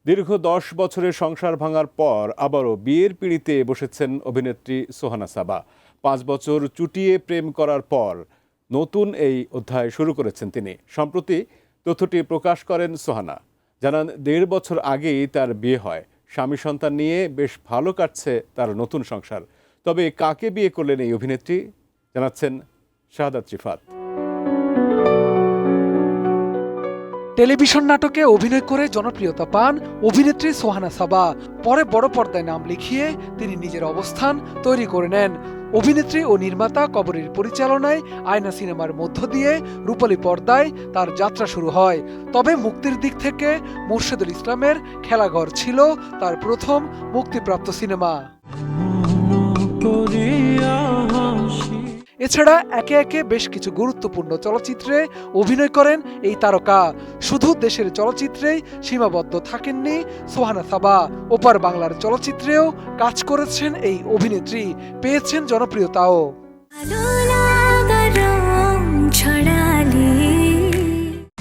দীর্ঘ 10 বছরের সংসার ভাঙার পর আবারও বিয়ের পিঁড়িতে বসেছেন অভিনেত্রী সোহানা সাবা। 5 বছর চুটিয়ে প্রেম করার পর নতুন এই অধ্যায় শুরু করেছেন তিনি। সম্প্রতি তথ্যটি প্রকাশ করেন সোহানা। জানান 1.5 বছর আগেই তার বিয়ে হয়। স্বামী সন্তান নিয়ে বেশ ভালো কাটছে তার নতুন সংসার। তবে কাকে বিয়ে করলেন এই অভিনেত্রী, জানাচ্ছেন শাহাদাত রিফাত। টেলিভিশন নাটকে অভিনয় করে জনপ্রিয়তা পান অভিনেত্রী সোহানা সাবা। পরে বড় পর্দায় নাম লিখিয়ে তিনি নিজের অবস্থান তৈরি করে নেন। অভিনেত্রী ও নির্মাতা কবরীর পরিচালনায় আয়না সিনেমার মধ্য দিয়ে রূপালী পর্দায় তার যাত্রা শুরু হয়। তবে মুক্তির দিক থেকে মোর্শেদুল ইসলামের খেলাঘর ছিল তার প্রথম মুক্তিপ্রাপ্ত সিনেমা। এছাড়া একে একে বেশ কিছু গুরুত্বপূর্ণ চলচ্চিত্রে অভিনয় করেন এই তারকা। শুধু দেশের চলচ্চিত্রেই সীমাবদ্ধ থাকেননি সোহানা সাবা, ওপার বাংলার চলচ্চিত্রেও কাজ করেছেন এই অভিনেত্রী, পেয়েছেন জনপ্রিয়তাও।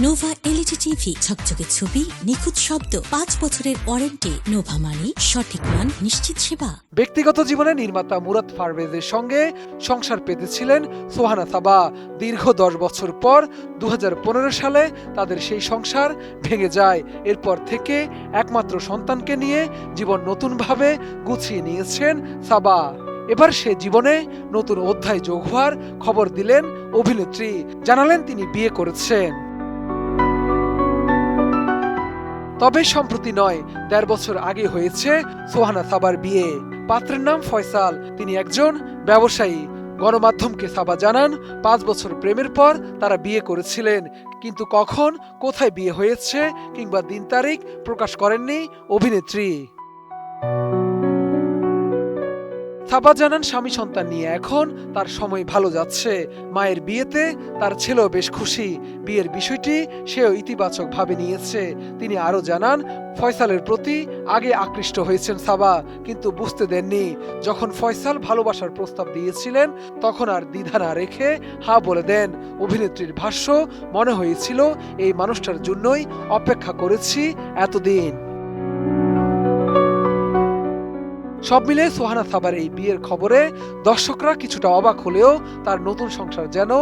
নোভা এলইডি টিভি, ঝকঝকে ছবি, নিখুঁত শব্দ, 5 বছরের ওয়ারেন্টি। নোভা মানে সঠিক মান, নিশ্চিত সেবা। ব্যক্তিগত জীবনে নির্মাতা মুরাদ পারভেজের সঙ্গে সংসার পেতেছিলেন সোহানা সাবা। দীর্ঘ 10 বছর পর 2015 সালে তাদের সেই সংসার ভেঙে যায়। এরপর থেকে একমাত্র সন্তানকে নিয়ে জীবন নতুনভাবে গুছিয়ে নিয়েছেন সাবা। এবার সে জীবনে নতুন অধ্যায় যোগ হওয়ার খবর দিলেন অভিনেত্রী। জানালেন তিনি বিয়ে করেছেন। তবে সম্প্রতি নয়, 1.5 বছর আগে হয়েছে সোহানা সাবার বিয়ে। পাত্রের নাম ফয়সাল, তিনি একজন ব্যবসায়ী। গণমাধ্যমকে সাবা জানান 5 বছর প্রেমের পর তারা বিয়ে করেছিলেন, কিন্তু কখন কোথায় বিয়ে হয়েছে কিংবা দিন তারিখ প্রকাশ করেননি অভিনেত্রী। সাবা জানান স্বামী সন্তান নিয়ে এখন তার সময় ভালো যাচ্ছে। মায়ের বিয়েতে তার ছেলেও বেশ খুশি। বিয়ের বিষয়টি সেও ইতিবাচক ভাবে নিয়েছে। তিনি আরো জানান ফয়সালের প্রতি আগে আকৃষ্ট হয়েছেন সাবা, কিন্তু বুঝতে দেননি। যখন ফয়সাল ভালোবাসার প্রস্তাব দিয়েছিলেন তখন আর দ্বিধা না রেখে হ্যাঁ বলে দেন। অভিনেত্রীর ভাষ্য, মনে হয়েছিল এই মানুষটার জন্যই অপেক্ষা করেছি এতদিন। সব মিলে সোহানা সাবার এই বিয়ের খবরে দর্শকরা কিছুটা অবাক হলেও তার নতুন সংসার যেন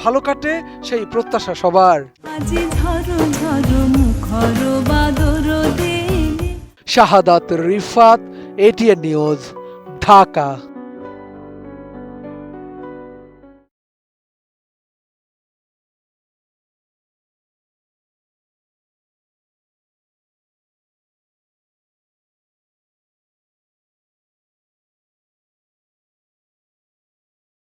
ভালো কাটে সেই প্রত্যাশা সবার। শাহাদাত রিফাত, এটিএন নিউজ, ঢাকা।